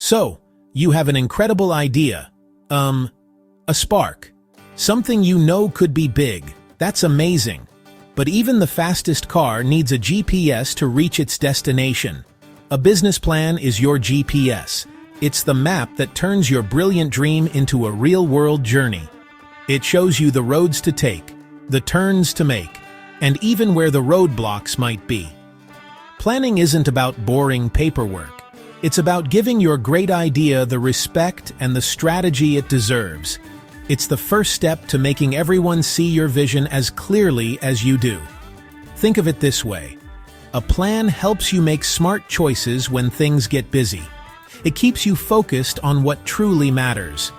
So, you have an incredible idea. A spark. Something you know could be big. That's amazing. But even the fastest car needs a GPS to reach its destination. A business plan is your GPS. It's the map that turns your brilliant dream into a real-world journey. It shows you the roads to take, the turns to make, and even where the roadblocks might be. Planning isn't about boring paperwork. It's about giving your great idea the respect and the strategy it deserves. It's the first step to making everyone see your vision as clearly as you do. Think of it this way. A plan helps you make smart choices when things get busy. It keeps you focused on what truly matters.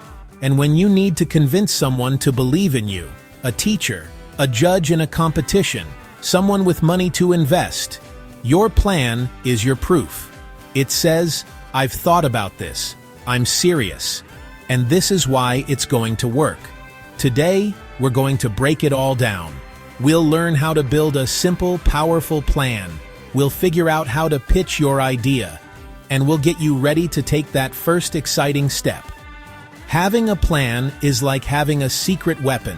And when you need to convince someone to believe in you, a teacher, a judge in a competition, someone with money to invest, your plan is your proof. It says, "I've thought about this. I'm serious. And this is why it's going to work." Today, we're going to break it all down. We'll learn how to build a simple, powerful plan. We'll figure out how to pitch your idea. And we'll get you ready to take that first exciting step. Having a plan is like having a secret weapon.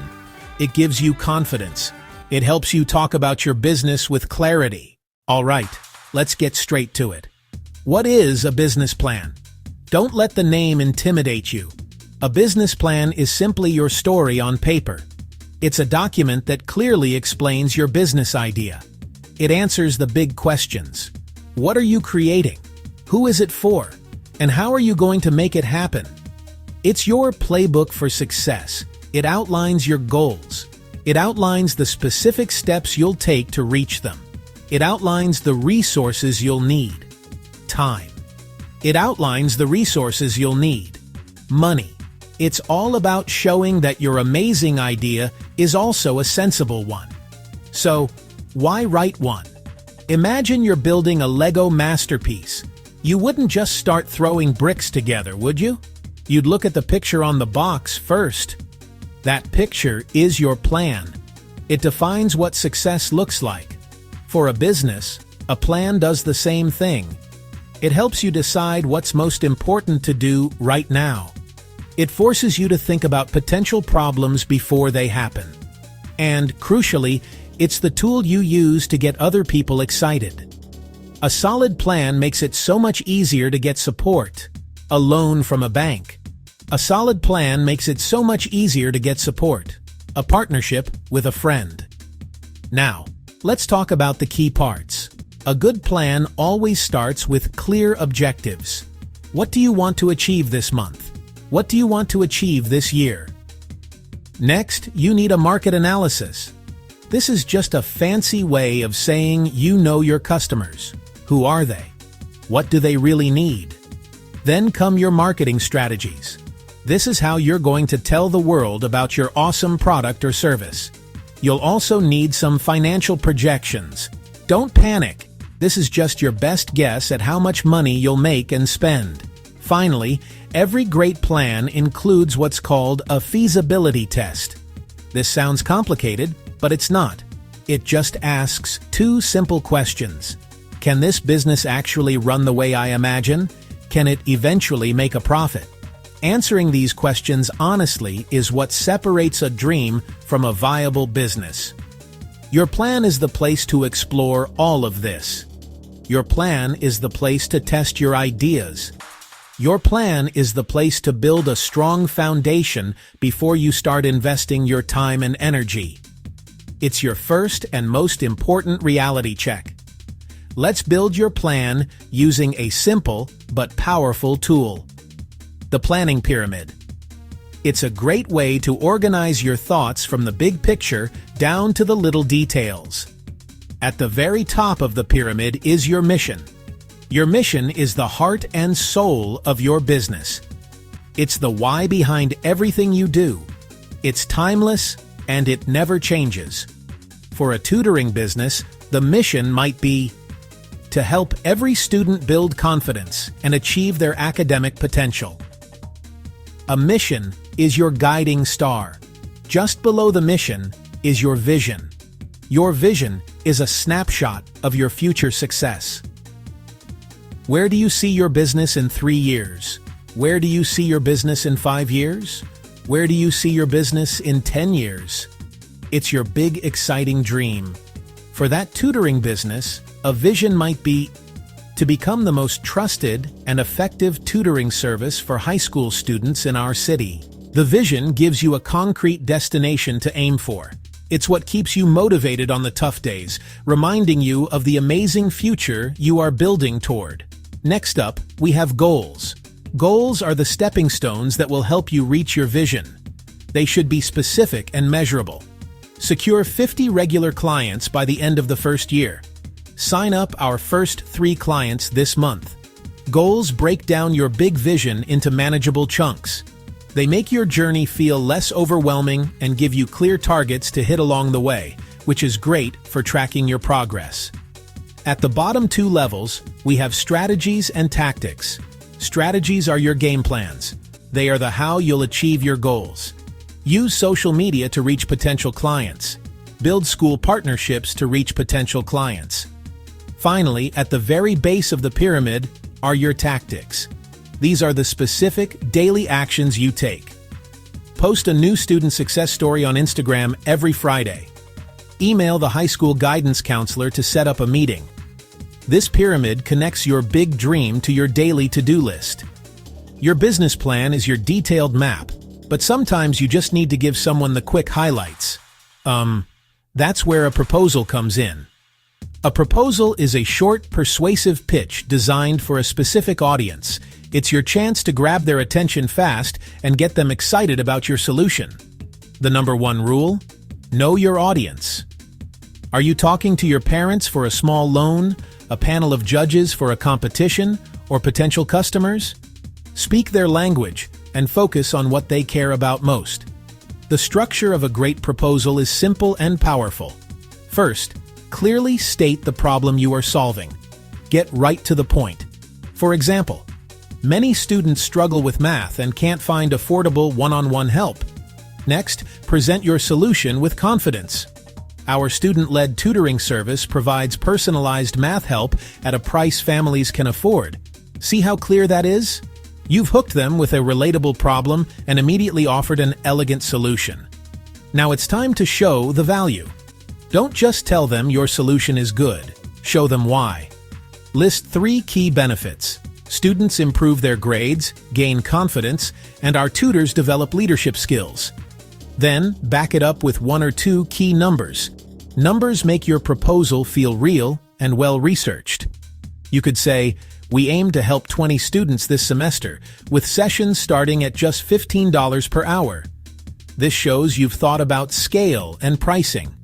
It gives you confidence. It helps you talk about your business with clarity. All right, let's get straight to it. What is a business plan? Don't let the name intimidate you. A business plan is simply your story on paper. It's a document that clearly explains your business idea. It answers the big questions. What are you creating? Who is it for? And how are you going to make it happen? It's your playbook for success. It outlines your goals. It outlines the specific steps you'll take to reach them. It outlines the resources you'll need. Time. It outlines the resources you'll need. Money. It's all about showing that your amazing idea is also a sensible one. So, why write one? Imagine you're building a Lego masterpiece. You wouldn't just start throwing bricks together, would you? You'd look at the picture on the box first. That picture is your plan. It defines what success looks like. For a business, a plan does the same thing. It helps you decide what's most important to do right now. It forces you to think about potential problems before they happen. And, crucially, it's the tool you use to get other people excited. A solid plan makes it so much easier to get support. A loan from a bank. A solid plan makes it so much easier to get support. A partnership with a friend. Now, let's talk about the key parts. A good plan always starts with clear objectives. What do you want to achieve this month? What do you want to achieve this year? Next, you need a market analysis. This is just a fancy way of saying you know your customers. Who are they? What do they really need? Then come your marketing strategies. This is how you're going to tell the world about your awesome product or service. You'll also need some financial projections. Don't panic. This is just your best guess at how much money you'll make and spend. Finally, every great plan includes what's called a feasibility test. This sounds complicated, but it's not. It just asks two simple questions. Can this business actually run the way I imagine? Can it eventually make a profit? Answering these questions honestly is what separates a dream from a viable business. Your plan is the place to explore all of this. Your plan is the place to test your ideas. Your plan is the place to build a strong foundation before you start investing your time and energy. It's your first and most important reality check. Let's build your plan using a simple but powerful tool. The planning pyramid. It's a great way to organize your thoughts from the big picture down to the little details. At the very top of the pyramid is your mission. Your mission is the heart and soul of your business. It's the why behind everything you do. It's timeless and it never changes. For a tutoring business, the mission might be to help every student build confidence and achieve their academic potential. A mission is your guiding star. Just below the mission is your vision. Your vision is a snapshot of your future success. Where do you see your business in 3 years? Where do you see your business in 5 years? Where do you see your business in 10 years? It's your big, exciting dream. For that tutoring business, a vision might be to become the most trusted and effective tutoring service for high school students in our city. The vision gives you a concrete destination to aim for. It's what keeps you motivated on the tough days, reminding you of the amazing future you are building toward. Next up, we have goals. Goals are the stepping stones that will help you reach your vision. They should be specific and measurable. Secure 50 regular clients by the end of the first year. Sign up our first 3 clients this month. Goals break down your big vision into manageable chunks. They make your journey feel less overwhelming and give you clear targets to hit along the way, which is great for tracking your progress. At the bottom 2 levels, we have strategies and tactics. Strategies are your game plans. They are the how you'll achieve your goals. Use social media to reach potential clients. Build school partnerships to reach potential clients. Finally, at the very base of the pyramid are your tactics. These are the specific, daily actions you take. Post a new student success story on Instagram every Friday. Email the high school guidance counselor to set up a meeting. This pyramid connects your big dream to your daily to-do list. Your business plan is your detailed map, but sometimes you just need to give someone the quick highlights. That's where a proposal comes in. A proposal is a short, persuasive pitch designed for a specific audience. It's your chance to grab their attention fast and get them excited about your solution. The number 1 rule: know your audience. Are you talking to your parents for a small loan, a panel of judges for a competition, or potential customers? Speak their language and focus on what they care about most. The structure of a great proposal is simple and powerful. First, clearly state the problem you are solving. Get right to the point. For example, many students struggle with math and can't find affordable one-on-one help. Next, present your solution with confidence. Our student-led tutoring service provides personalized math help at a price families can afford. See how clear that is? You've hooked them with a relatable problem and immediately offered an elegant solution. Now it's time to show the value. Don't just tell them your solution is good. Show them why. List 3 key benefits. Students improve their grades, gain confidence, and our tutors develop leadership skills. Then, back it up with 1 or 2 key numbers. Numbers make your proposal feel real and well-researched. You could say, we aim to help 20 students this semester, with sessions starting at just $15 per hour. This shows you've thought about scale and pricing.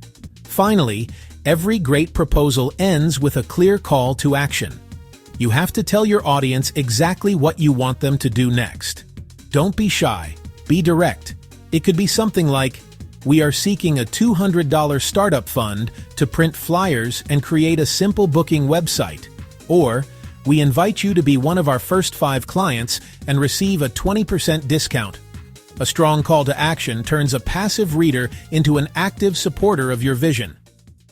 Finally, every great proposal ends with a clear call to action. You have to tell your audience exactly what you want them to do next. Don't be shy. Be direct. It could be something like, we are seeking a $200 startup fund to print flyers and create a simple booking website. Or, we invite you to be one of our first 5 clients and receive a 20% discount. A strong call to action turns a passive reader into an active supporter of your vision.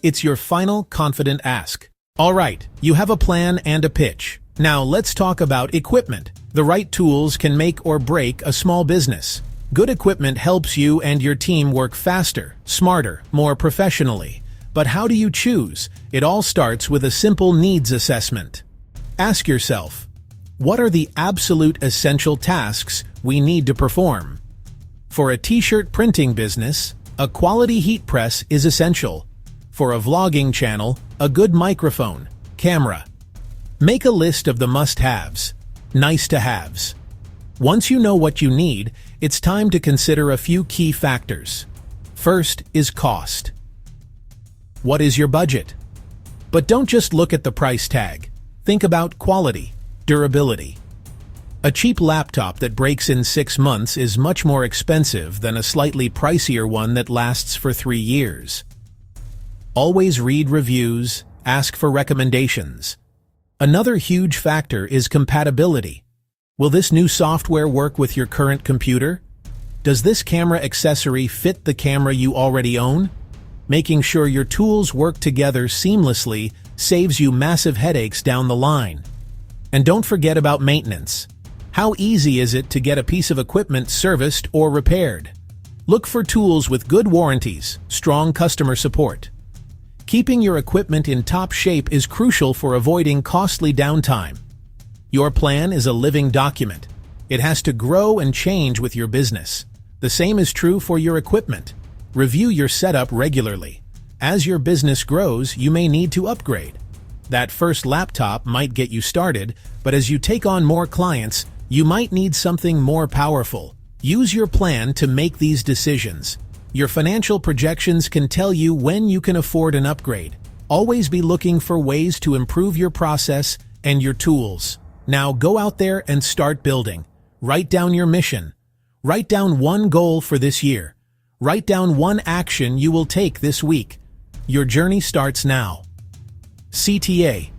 It's your final confident ask. All right, you have a plan and a pitch. Now let's talk about equipment. The right tools can make or break a small business. Good equipment helps you and your team work faster, smarter, more professionally. But how do you choose? It all starts with a simple needs assessment. Ask yourself, what are the absolute essential tasks we need to perform? For a t-shirt printing business, a quality heat press is essential. For a vlogging channel, a good microphone, camera. Make a list of the must-haves, nice-to-haves. Once you know what you need, it's time to consider a few key factors. First is cost. What is your budget? But don't just look at the price tag. Think about quality, durability. A cheap laptop that breaks in 6 months is much more expensive than a slightly pricier one that lasts for 3 years. Always read reviews, ask for recommendations. Another huge factor is compatibility. Will this new software work with your current computer? Does this camera accessory fit the camera you already own? Making sure your tools work together seamlessly saves you massive headaches down the line. And don't forget about maintenance. How easy is it to get a piece of equipment serviced or repaired? Look for tools with good warranties, strong customer support. Keeping your equipment in top shape is crucial for avoiding costly downtime. Your plan is a living document. It has to grow and change with your business. The same is true for your equipment. Review your setup regularly. As your business grows, you may need to upgrade. That first laptop might get you started, but as you take on more clients, you might need something more powerful. Use your plan to make these decisions. Your financial projections can tell you when you can afford an upgrade. Always be looking for ways to improve your process and your tools. Now go out there and start building. Write down your mission. Write down one goal for this year. Write down one action you will take this week. Your journey starts now. CTA.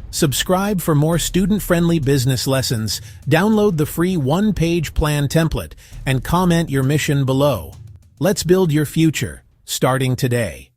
Subscribe for more student-friendly business lessons, download the free one-page plan template, and comment your mission below. Let's build your future, starting today.